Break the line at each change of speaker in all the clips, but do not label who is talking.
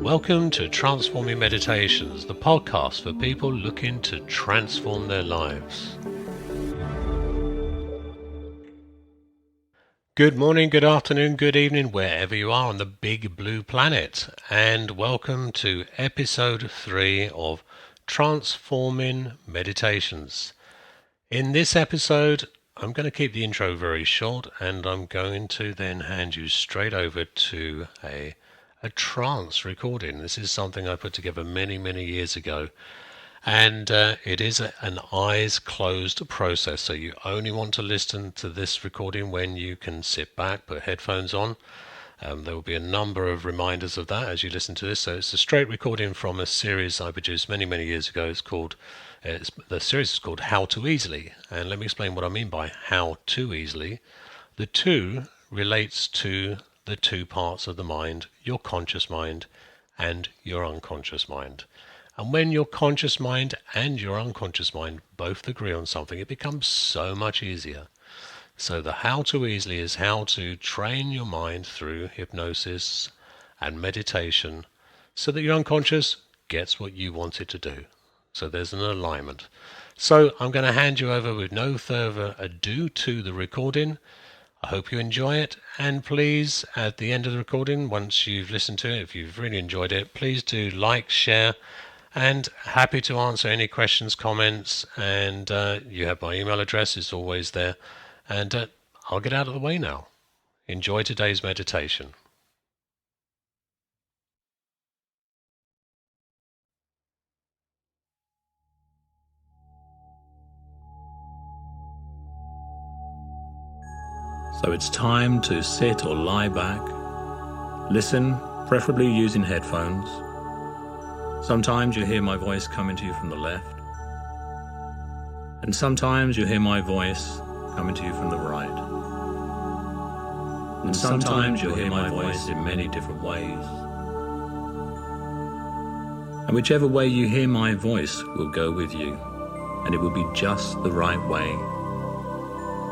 Welcome to Trance Forming Meditations, the podcast for people looking to transform their lives. Good morning, good afternoon, good evening, wherever you are on the big blue planet, and welcome to episode 3 of Trance Forming Meditations. In this episode, I'm going to keep the intro very short, and I'm going to then hand you straight over to a trance recording. This is something I put together many years ago, and it is an eyes closed process, so you only want to listen to this recording when you can sit back, put headphones on. There will be a number of reminders of that as you listen to this. So it's a straight recording from a series I produced many years ago. The series is called How to Easily, and let me explain what I mean by how to easily. The two relates to the two parts of the mind, your conscious mind and your unconscious mind. And when your conscious mind and your unconscious mind both agree on something, it becomes so much easier. So the how to easily is how to train your mind through hypnosis and meditation so that your unconscious gets what you want it to do. So there's an alignment. So I'm going to hand you over with no further ado to the recording. I hope you enjoy it, and please, at the end of the recording, once you've listened to it, if you've really enjoyed it, please do like, share, and happy to answer any questions, comments, and you have my email address, it's always there, and I'll get out of the way now. Enjoy today's meditation.
So it's time to sit or lie back. Listen, preferably using headphones. Sometimes you hear my voice coming to you from the left, and sometimes you hear my voice coming to you from the right. And sometimes you'll hear my voice in many different ways. And whichever way you hear my voice will go with you, and it will be just the right way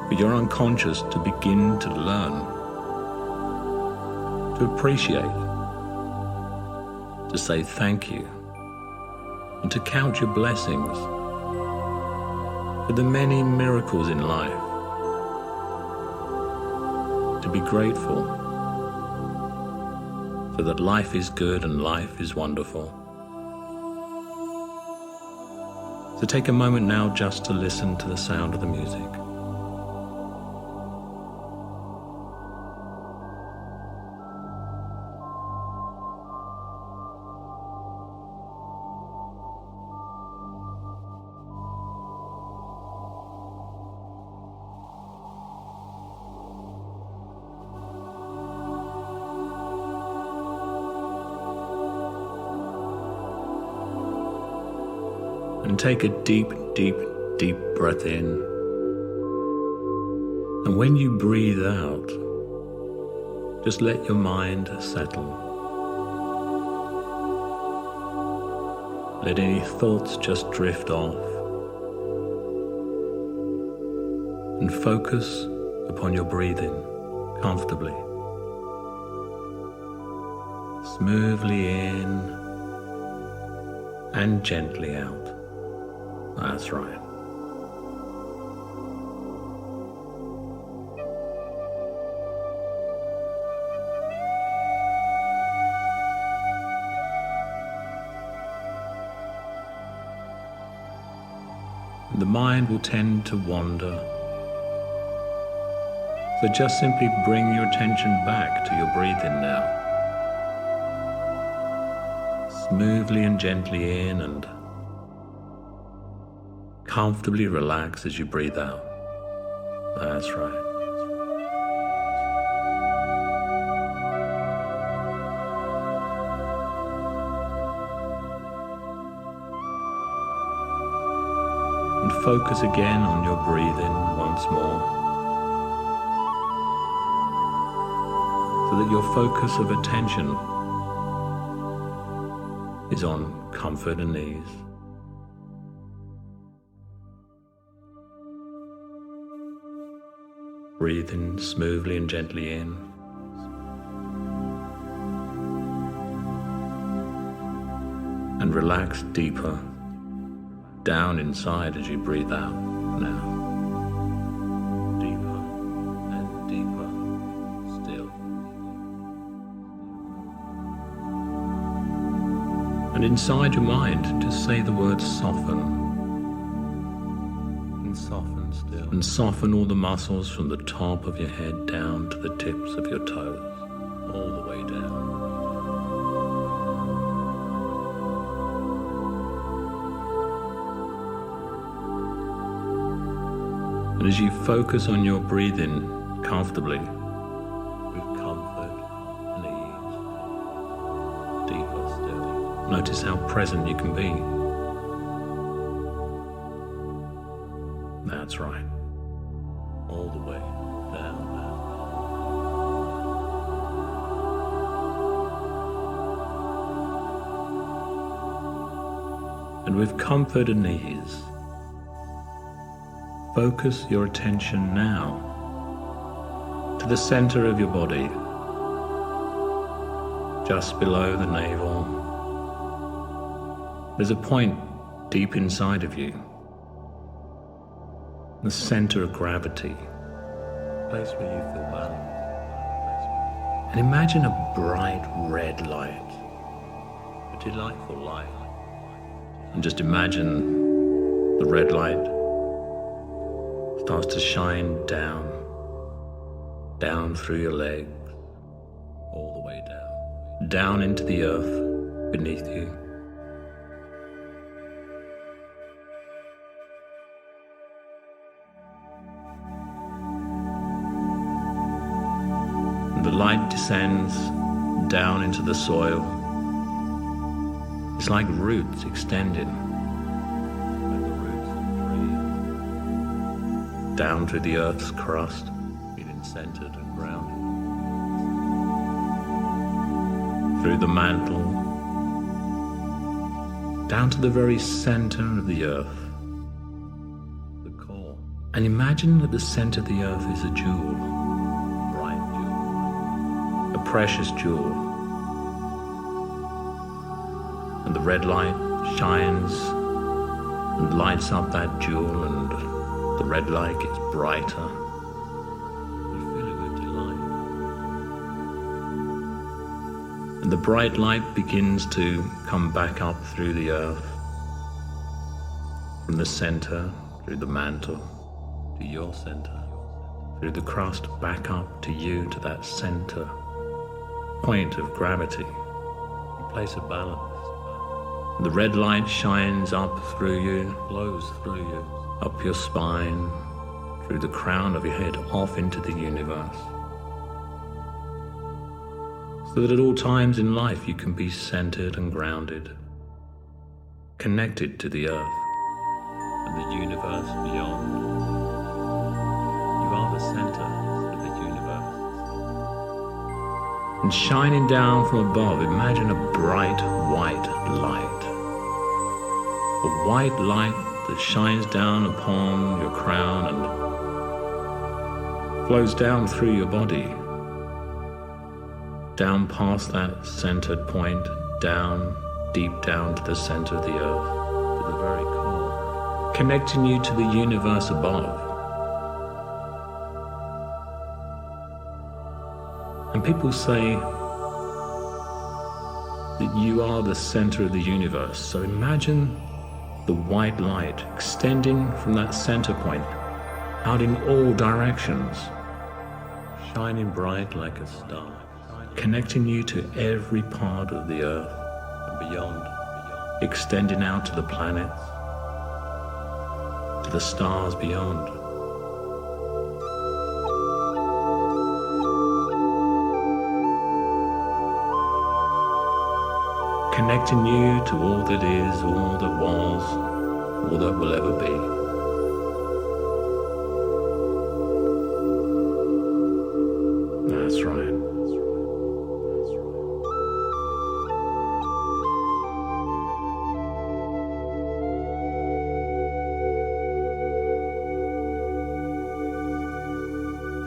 for your unconscious to begin to learn, to appreciate, to say thank you, and to count your blessings for the many miracles in life, to be grateful so that life is good and life is wonderful. So take a moment now just to listen to the sound of the music. And take a deep breath in. And when you breathe out, just let your mind settle. Let any thoughts just drift off. And focus upon your breathing comfortably. Smoothly in and gently out. That's right. The mind will tend to wander. So just simply bring your attention back to your breathing now. Smoothly and gently in and comfortably relax as you breathe out. That's right. And focus again on your breathing once more, so that your focus of attention is on comfort and ease. Breathe in smoothly and gently in. and relax deeper down inside as you breathe out now. Deeper and deeper still. And inside your mind, just say the word soften. And soften still. And soften all the muscles from the top of your head down to the tips of your toes, all the way down. And as you focus on your breathing comfortably, with comfort and ease, deeper still, notice how present you can be. That's right. All the way down now. And with comfort and ease, focus your attention now to the center of your body, just below the navel. There's a point deep inside of you, the center of gravity, a place where you feel balanced. And imagine a bright red light, a delightful light. And just imagine the red light starts to shine down through your legs, all the way down into the earth beneath you. And the light descends down into the soil. It's like roots extending. Down through the earth's crust, feeling centered and grounded. Through the mantle, down to the very center of the earth, the core. And imagine that the center of the earth is a jewel, a bright jewel, a precious jewel. And the red light shines and lights up that jewel, and the red light gets brighter. You feel it with delight. And the bright light begins to come back up through the earth, from the center, through the mantle, to your center, through the crust, back up to you, to that center point of gravity, a place of balance. And the red light shines up through you, flows through you, up your spine, through the crown of your head, off into the universe. So that at all times in life you can be centered and grounded, connected to the earth and the universe beyond. You are the center of the universe. And shining down from above, imagine a bright white light. A white light that shines down upon your crown and flows down through your body, down past that centered point, down, deep down to the center of the earth, to the very core, connecting you to the universe above. And people say that you are the center of the universe, so imagine the white light extending from that center point out in all directions, shining bright like a star, connecting you to every part of the earth and beyond, extending out to the planets, to the stars beyond. Connecting you to all that is, all that was, all that will ever be. That's right.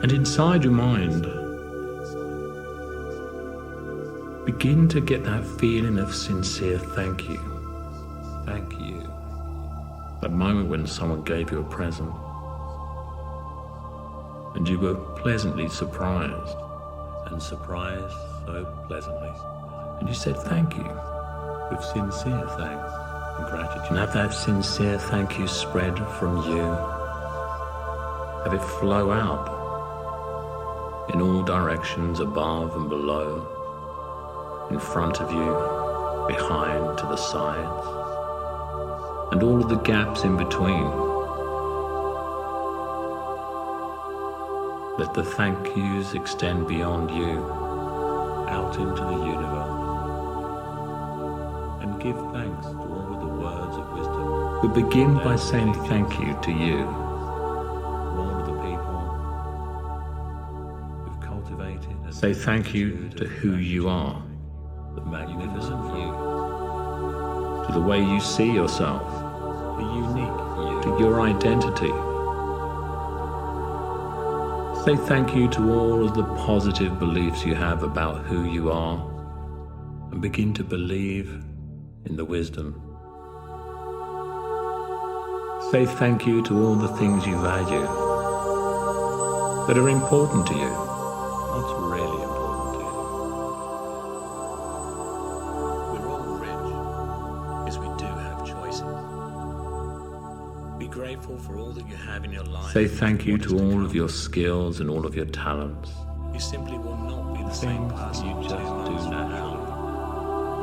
And inside your mind, begin to get that feeling of sincere thank you. thank you. That moment when someone gave you a present and you were pleasantly surprised, and surprised so pleasantly, and you said thank you with sincere thanks and gratitude. And have that sincere thank you spread from you, have it flow out in all directions, above and below, in front of you, behind, to the sides, and all of the gaps in between. Let the thank yous extend beyond you, out into the universe, and give thanks to all of the words of wisdom. But begin by saying thank you to you, all of the people who've cultivated. Say thank you to who you are, the magnificent you, to the way you see yourself, the unique you, to your identity. Say thank you to all of the positive beliefs you have about who you are, and begin to believe in the wisdom. Say thank you to all the things you value that are important to you. What's really important to you? We're all rich because we do have choices. Be grateful for all that you have in your life. Say thank you to all of your skills and all of your talents. You simply will not be the same person you just do now.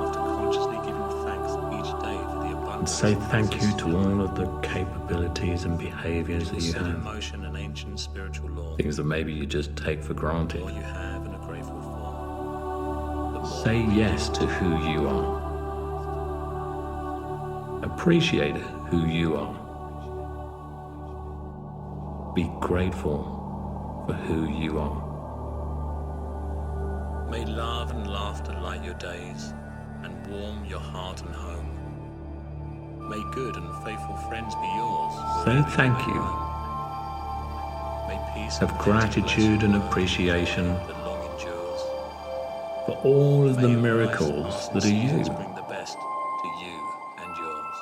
After consciously giving thanks each day for the abundance. And say thank you to all of the capabilities and behaviors that you have. Emotion and ancient spiritual law. Things that maybe you just take for granted. All you have and are grateful for. Say yes to who you are. Appreciate who you are. Be grateful for who you are. May love and laughter light your days and warm your heart and home. May good and faithful friends be yours. Say thank you. May peace have gratitude and appreciation that long endures. For all of the miracles that are you. Bring the best to you and yours.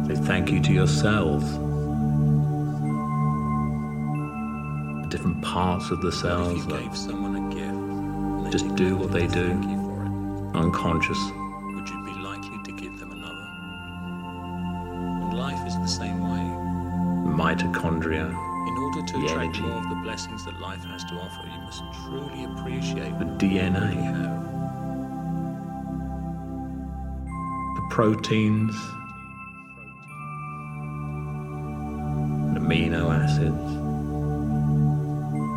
Say thank you to your cells. The different parts of the cells. If you gave someone a gift, just do what they do, unconscious. Would you be likely to give them another? And life is the same way. Mitochondria. In order to attract more of the blessings that life has to offer, you must truly appreciate the DNA you have. The proteins, amino acids.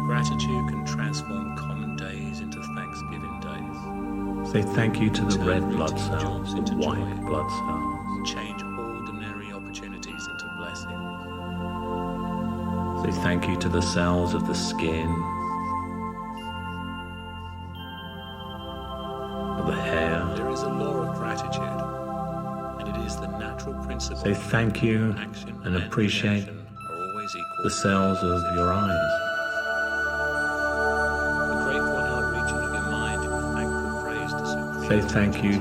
Gratitude can transform common days into Thanksgiving days. Say thank you to the red blood cells, the white blood cells. Change ordinary opportunities into blessings. Say thank you to the cells of the skin, of the hair. There is a law of gratitude, and it is the natural principle. Say thank you and appreciate the cells of your eyes. The grateful outreaching of your mind in thankful praise to supreme. Say thank you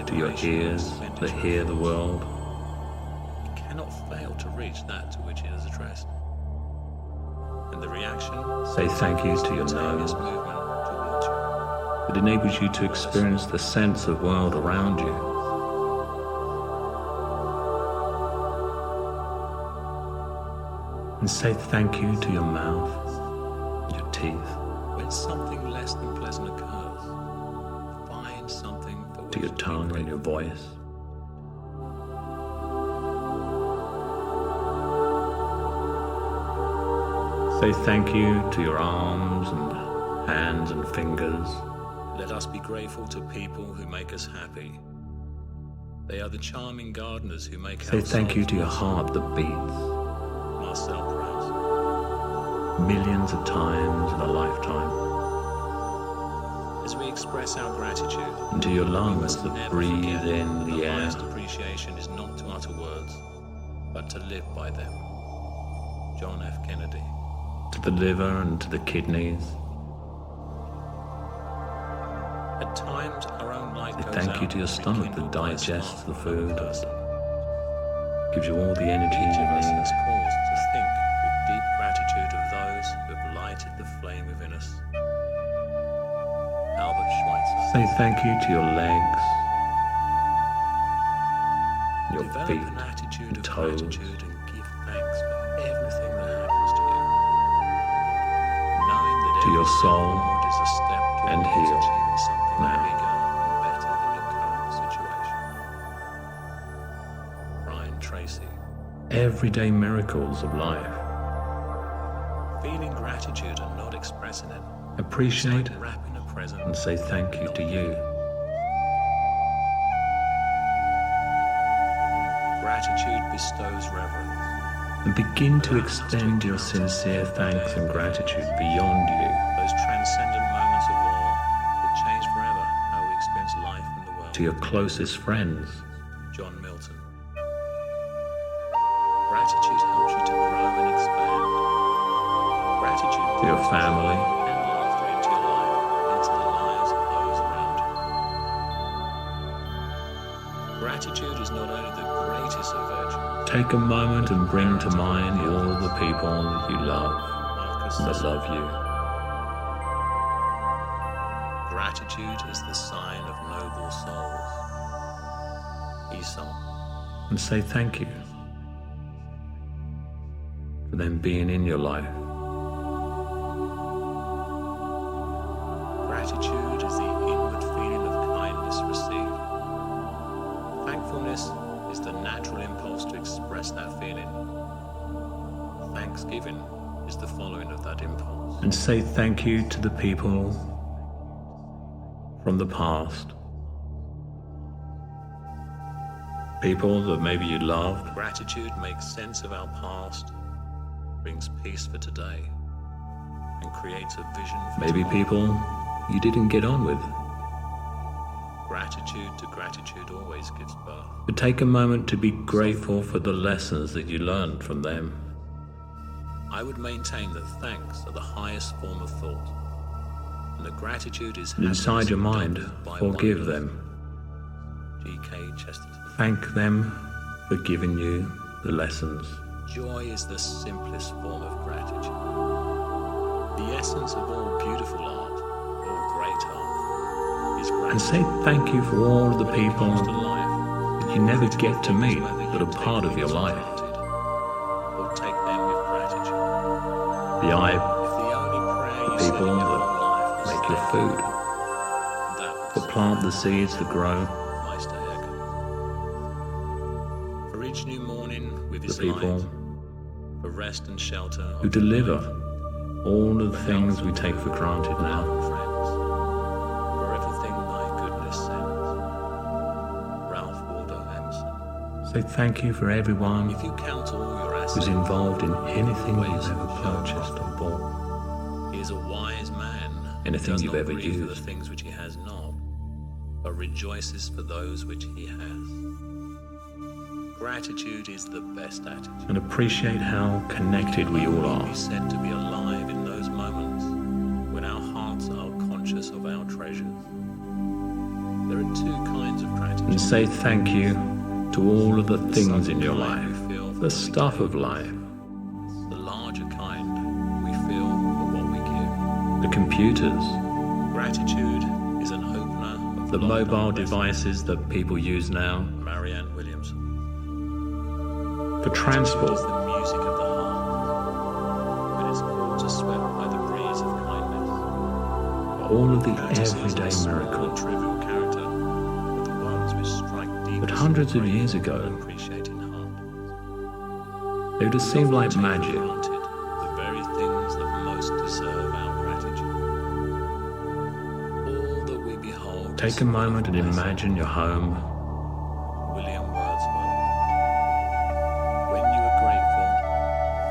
to your ears that hear the world. It cannot fail to reach that to which it is addressed. And the reaction. Say thank you to your nose. It enables you to experience the sense of world around you. And say thank you to your mouth, your teeth. When something less than pleasant occurs, find something for to your tongue and your voice. Say thank you to your arms and hands and fingers. Let us be grateful to people who make us happy. They are the charming gardeners who make us. Say thank you to your heart that beats. Marcel Proust. Millions of times in a lifetime. As we express our gratitude, and to your lungs that breathe in the air. The highest appreciation is not to utter words, but to live by them. John F. Kennedy. To the liver and to the kidneys. At times, our own light goes
Thank you
out
to your
and we
stomach
kindle
that
by a
digests
smile
the
from another
food,
person.
gives you all the energy
Each
you
of us
need.
has cause to think with deep gratitude of those who have lighted the flame within us. Albert Schweitzer.
Say thank you to your legs, your
Develop
feet,
an attitude
and
of
toes.
gratitude and give thanks for everything that happens to you. Knowing that
To your
every step
soul
forward is a step
and
towards
heal
achieving something
now.
bigger and better than your current situation. Brian Tracy.
everyday miracles of life.
Feeling gratitude and not expressing it.
Appreciate
It's like wrapping a present
and say thank you to you.
Gratitude bestows reverence.
And begin to extend your sincere thanks and gratitude beyond you
Those transcendent moments of awe that change forever how we experience life and the world.
to your closest friends,
John Milton. Gratitude helps you to grow and expand. Gratitude
to your family,
and laughter into your life and into the lives of those around you. Gratitude is not only the greatest of virtues.
take a moment and bring to mind all of the people that you love
Marcus
and that love you.
Gratitude is the sign of noble souls. Aesop.
And say thank you for them being in your life.
Gratitude is the inward feeling of kindness received. Thankfulness is the natural impulse to express that feeling. Thanksgiving is the following of that impulse.
And say thank you to the people from the past. People that maybe you loved,
Gratitude makes sense of our past, brings peace for today, and creates a vision for
maybe
tomorrow.
people you didn't get on with.
Gratitude to gratitude always gives birth.
But take a moment to be grateful for the lessons that you learned from them.
I would maintain that thanks are the highest form of thought, and that gratitude is
And inside your mind,
doubled by
forgive
wonder.
them.
G.K. Chesterton.
Thank them for giving you the lessons.
Joy is the simplest form of gratitude. The essence of all beautiful art, all great art, is
And
gratitude.
say thank you for all of the
When it
people
comes to life,
that you never get to meet
whether
that
you
are
take
part of your
things for
life.
granted or take them with gratitude.
The eye,
If the only prayer you
the
said in
people
your
that
whole life was
make your
thank
food,
you, that
that
was
plant the seeds that grow,
Meister Eckhart. For each new morning with
the
his
people
light, for rest and shelter
who
of the
deliver
night,
all of the things we take for granted
for
now.
love and friends, for everything thy goodness sends. Ralph Waldo Emerson.
Say thank you for everyone
If you count all your
who's
assets,
involved in anything
ways
you've ever
of
purchased or bought.
he is a wise man.
Anything
Does
you've
not
ever
grieve for the
used.
things which he has not, but rejoices for those which he has. Gratitude is the best attitude.
And appreciate how connected we all
Only
are.
be said to be alive in those moments when our hearts are conscious of our treasures. There are two kinds of gratitude.
And say thank you to all of the things in your
kind
life,
we feel for
the
what we
stuff
take.
of life,
The larger kind we feel for what we give.
the computers,
Gratitude is an opener of
the
locked
mobile
up blessings.
devices that people use now
Marianne Williamson.
for
Gratitude
transport,
is the music of the heart when it's caught to swept by the breeze of kindness.
all of the
Courtesy is
everyday
the small and
miracles.
trivial character, but the ones which strike deep.
But hundreds of years ago,
appreciating heart.
they would have seemed like
Take for
magic.
granted the very things that most deserve our gratitude. All that we behold.
Take
is
a moment and
blessing.
imagine your home,
William Wordsworth. When you are grateful,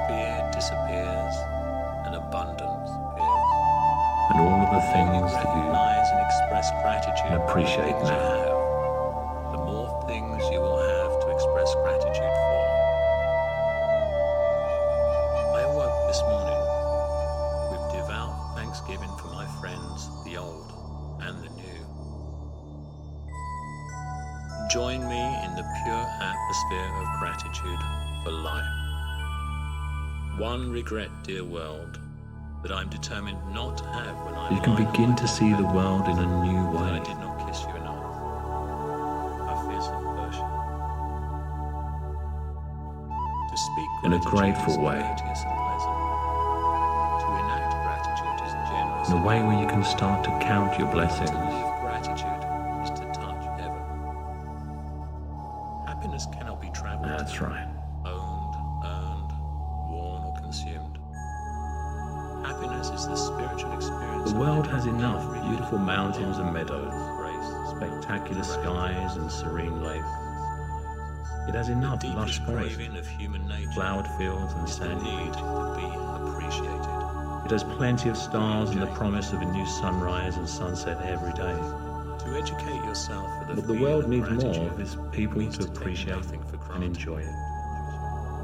fear disappears and abundance appears.
and all of the things that you
Recognize and express gratitude
and
for the
appreciate
things you
now.
have. The more things you will have to express gratitude for. I awoke this morning with devout thanksgiving for my friends, the old and the new. Join me in the pure atmosphere of gratitude for life. One regret, dear world, that I'm determined not to have when I'm
You can begin to see the world in a new
that I
way.
did not kiss you enough. A fierce aversion. To speak
In a
gratitude
grateful
is
way.
courteous and pleasant. To enact gratitude is generous.
In a way where you can start to count your blessings.
Gratitude is to touch heaven. Happiness cannot be traveled,
That's right.
owned, earned, worn, or consumed. Happiness is the spiritual experience.
The world has enough beautiful mountains and meadows,
grace,
spectacular skies and serene lakes. It has enough
the
lush
deepest
forests,
craving of human nature,
flowered fields and
the
sandy
need
beaches.
to be appreciated.
It has plenty of stars and the promise of a new sunrise and sunset every day.
To educate yourself for
But the
feeling
world
of
needs more
gratitude
of its people
means
to
take
appreciate
nothing for
and
granted,
enjoy it.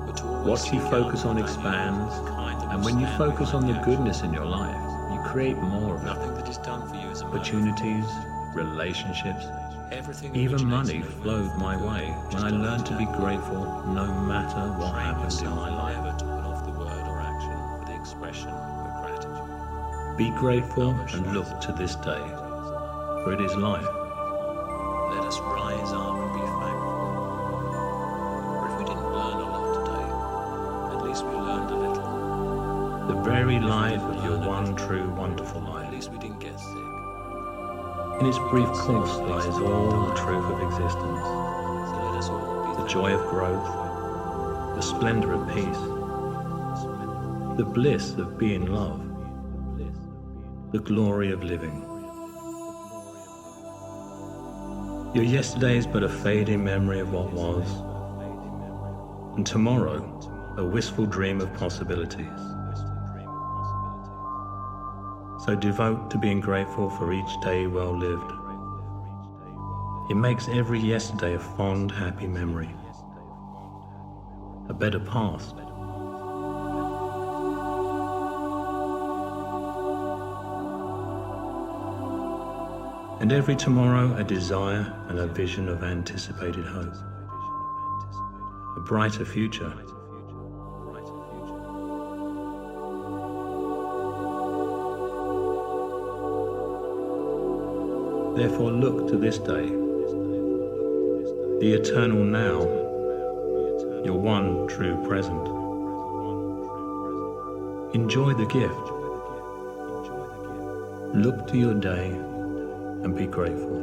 but to always
What you
seek
focus
out
on
the value,
expands,
kind
and when you
stand
focus on
behind
the goodness in your life, you create more of it.
nothing that is done for you is a
Opportunities, relationships,
everything
even
originates
money
in the will
flowed
for
my
good.
way when
Just
I
don't
learned to be
attempt.
grateful no matter what
Train
happens in
yourself
my life.
never to put off the word or action for the expression of gratitude.
Be grateful and look to this day, for it is life.
Let us rise up and be thankful. For if we didn't learn a lot today, at least we learned a little.
The very life of your one true wonderful
At
life.
least we didn't get sick.
In its brief course lies all the truth of existence,
So let us all be
the joy of growth, the splendor of peace, the bliss of being love, the glory of living. Your yesterday is but a fading memory of what was, and tomorrow a wistful dream of possibilities. So devote to being grateful for each day well lived. It makes every yesterday a fond, happy memory, a better past. And every tomorrow a desire and a vision of anticipated hope, a brighter future. Therefore look to this day, the eternal now, your one true present. Enjoy the gift. Look to your day and be grateful.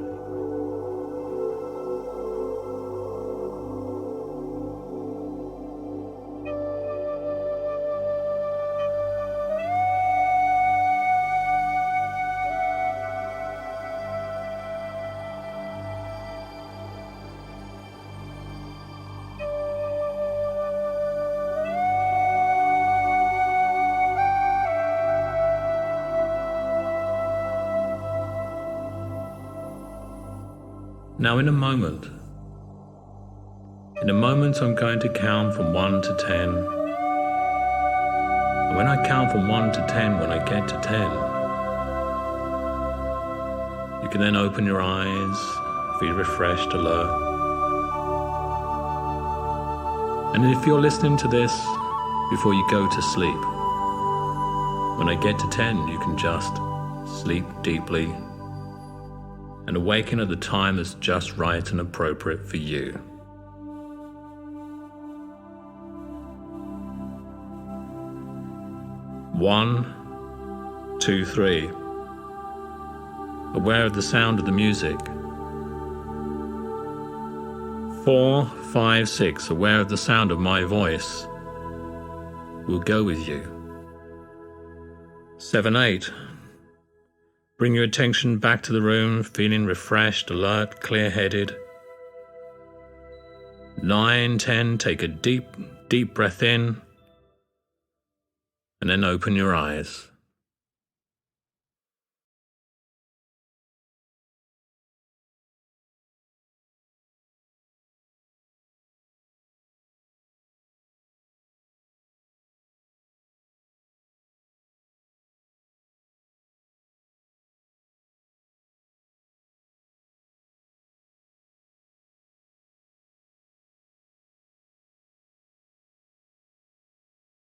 Now in a moment I'm going to count from 1 to 10. And when I count from 1 to 10, when I get to 10, you can then open your eyes, feel refreshed, alert. And if you're listening to this before you go to sleep, when I get to 10, you can just sleep deeply and awaken at the time that's just right and appropriate for you. One, two, three. Aware of the sound of the music. 4, 5, 6. Aware of the sound of my voice. Will go with you. 7, 8. Bring your attention back to the room, feeling refreshed, alert, clear-headed. 9, 10, take a deep, deep breath in, and then open your eyes.